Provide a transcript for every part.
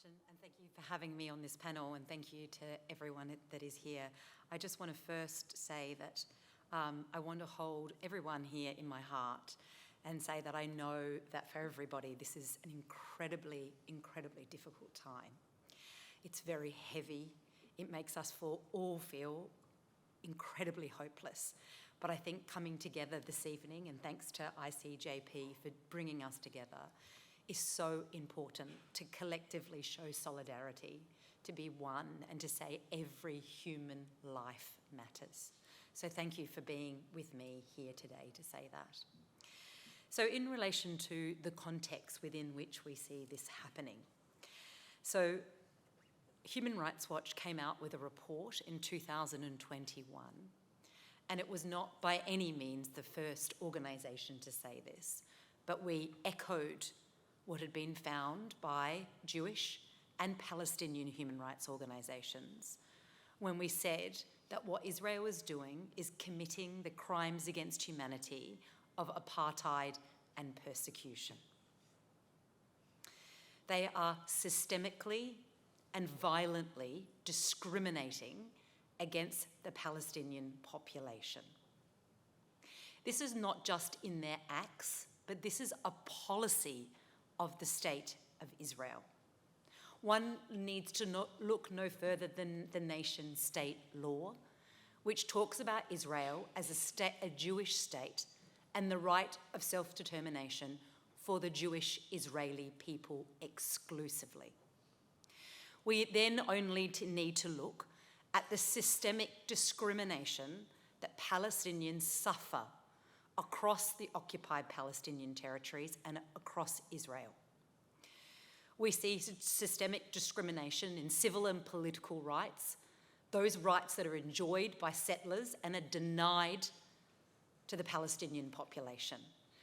and thank you for having me on this panel, and thank you to everyone that is here. I just want to first say that I want to hold everyone here in my heart and say that I know that for everybody this is an incredibly, incredibly difficult time. It's very heavy. It makes us all feel incredibly hopeless. But I think coming together this evening, and thanks to ICJP for bringing us together, is so important to collectively show solidarity, to be one, and to say every human life matters. So thank you for being with me here today to say that. So in relation to the context within which we see this happening, so Human Rights Watch came out with a report in 2021, and it was not by any means the first organisation to say this, but we echoed what had been found by Jewish and Palestinian human rights organisations when we said that what Israel was doing is committing the crimes against humanity of apartheid and persecution. They are systemically and violently discriminating against the Palestinian population. This is not just in their acts, but this is a policy of the state of Israel. One needs to look no further than the nation-state law, which talks about Israel as a Jewish state and the right of self-determination for the Jewish Israeli people exclusively. We then only need to look at the systemic discrimination that Palestinians suffer across the occupied Palestinian territories and across Israel. We see systemic discrimination in civil and political rights, those rights that are enjoyed by settlers and are denied to the Palestinian population.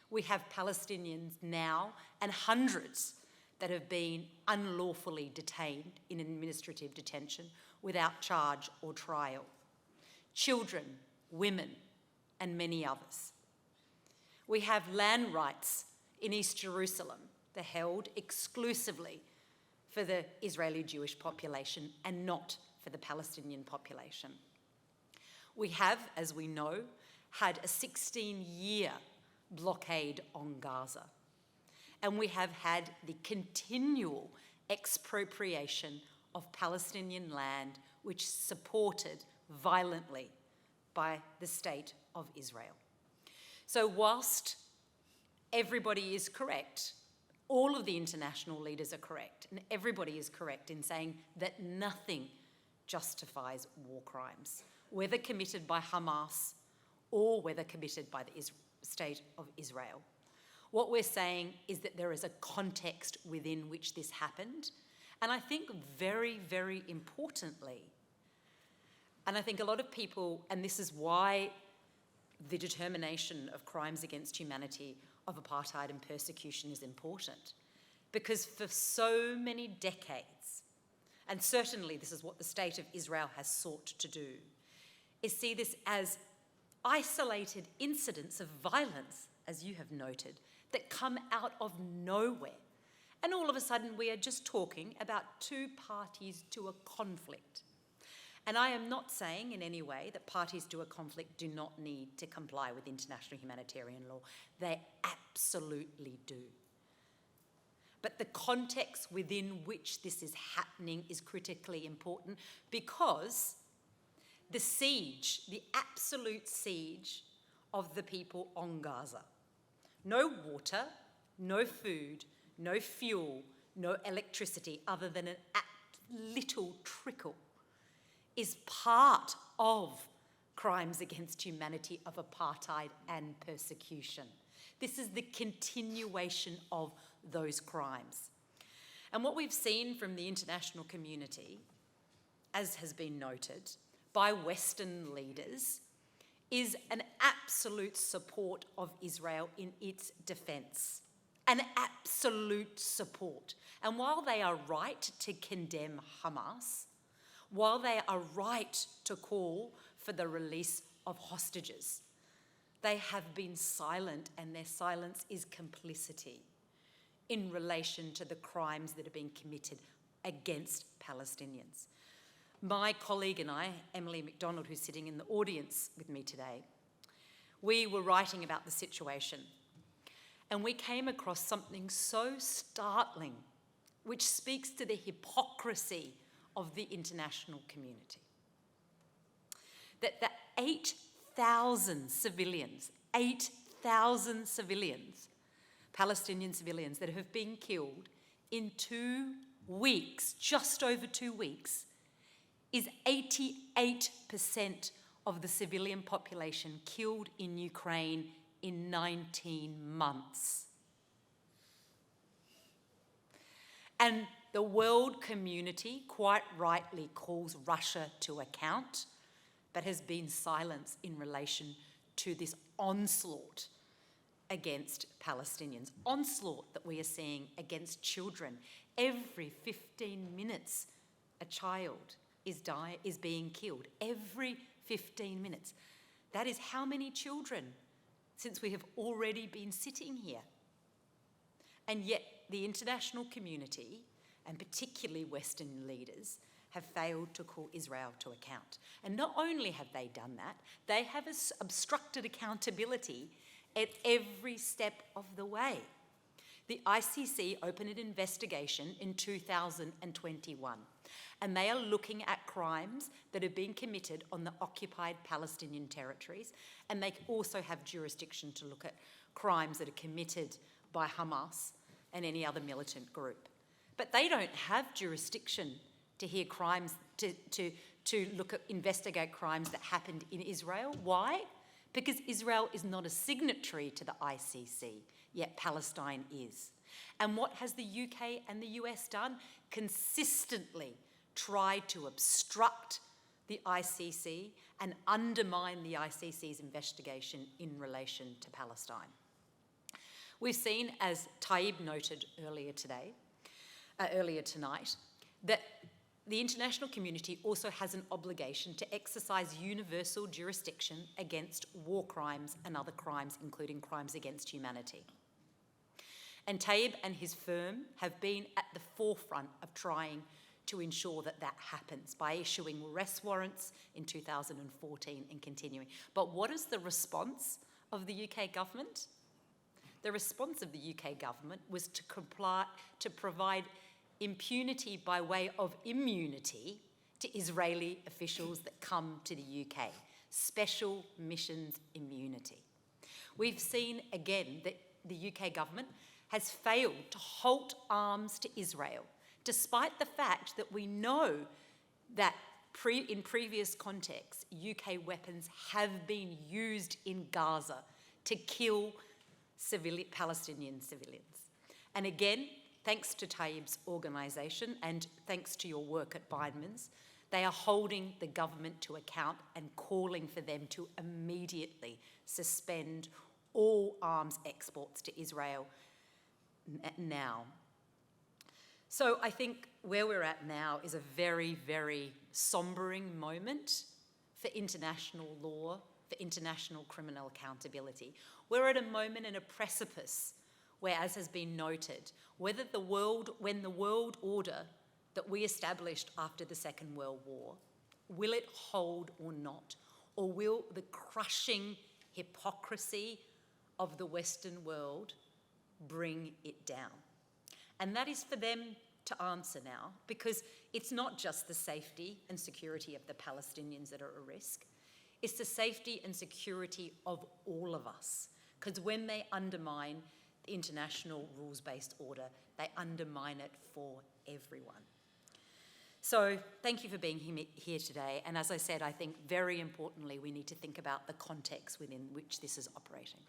We have Palestinians now and hundreds that have been unlawfully detained in administrative detention without charge or trial. Children, women, and many others. We have land rights in East Jerusalem that are held exclusively for the Israeli Jewish population and not for the Palestinian population. We have, as we know, had a 16-year blockade on Gaza. And we have had the continual expropriation of Palestinian land, which is supported violently by the state of Israel. So whilst everybody is correct, all of the international leaders are correct, and everybody is correct in saying that nothing justifies war crimes, whether committed by Hamas or whether committed by the state of Israel. What we're saying is that there is a context within which this happened, and I think very, very importantly, and I think a lot of people, and this is why the determination of crimes against humanity, of apartheid and persecution is important, because for so many decades, and certainly this is what the state of Israel has sought to do, is see this as isolated incidents of violence, as you have noted, that come out of nowhere. And all of a sudden we are just talking about two parties to a conflict. And I am not saying in any way that parties to a conflict do not need to comply with international humanitarian law. They absolutely do. But the context within which this is happening is critically important, because the siege, the absolute siege of the people on Gaza, no water, no food, no fuel, no electricity other than a little trickle, is part of crimes against humanity of apartheid and persecution. This is the continuation of those crimes. And what we've seen from the international community, as has been noted, by Western leaders, is an absolute support of Israel in its defence. An absolute support. And while they are right to condemn Hamas, while they are right to call for the release of hostages, they have been silent, and their silence is complicity in relation to the crimes that are being committed against Palestinians. My colleague and I, Emily MacDonald, who's sitting in the audience with me today, we were writing about the situation, and we came across something so startling, which speaks to the hypocrisy of the international community. That the 8,000 civilians, Palestinian civilians that have been killed in 2 weeks, just over 2 weeks, is 88% of the civilian population killed in Ukraine in 19 months. And the world community quite rightly calls Russia to account, but has been silenced in relation to this onslaught against Palestinians. Onslaught that we are seeing against children. Every 15 minutes, a child is being killed. Every 15 minutes. That is how many children since we have already been sitting here. And yet the international community, and particularly Western leaders, have failed to call Israel to account. And not only have they done that, they have obstructed accountability at every step of the way. The ICC opened an investigation in 2021, and they are looking at crimes that have been committed on the occupied Palestinian territories, and they also have jurisdiction to look at crimes that are committed by Hamas and any other militant group. But they don't have jurisdiction to hear crimes, to investigate crimes that happened in Israel. Why? Because Israel is not a signatory to the ICC, yet Palestine is. And what has the UK and the US done? Consistently tried to obstruct the ICC and undermine the ICC's investigation in relation to Palestine. We've seen, as Taib noted earlier tonight, that the international community also has an obligation to exercise universal jurisdiction against war crimes and other crimes, including crimes against humanity. And Taib and his firm have been at the forefront of trying to ensure that that happens by issuing arrest warrants in 2014 and continuing. But what is the response of the UK government? The response of the UK government was to provide impunity by way of immunity to Israeli officials that come to the UK. Special missions immunity. We've seen again that the UK government has failed to halt arms to Israel, despite the fact that we know that in previous contexts, UK weapons have been used in Gaza to kill Palestinian civilians. And again, thanks to Taib's organisation and thanks to your work at Bindmans, they are holding the government to account and calling for them to immediately suspend all arms exports to Israel now. So I think where we're at now is a very, very sombering moment for international law, for international criminal accountability. We're at a moment and a precipice where, as has been noted, when the world order that we established after the Second World War, will it hold or not? Or will the crushing hypocrisy of the Western world bring it down? And that is for them to answer now, because it's not just the safety and security of the Palestinians that are at risk, it's the safety and security of all of us. Because when they undermine the international rules-based order, they undermine it for everyone. So thank you for being here today. And as I said, I think very importantly, we need to think about the context within which this is operating.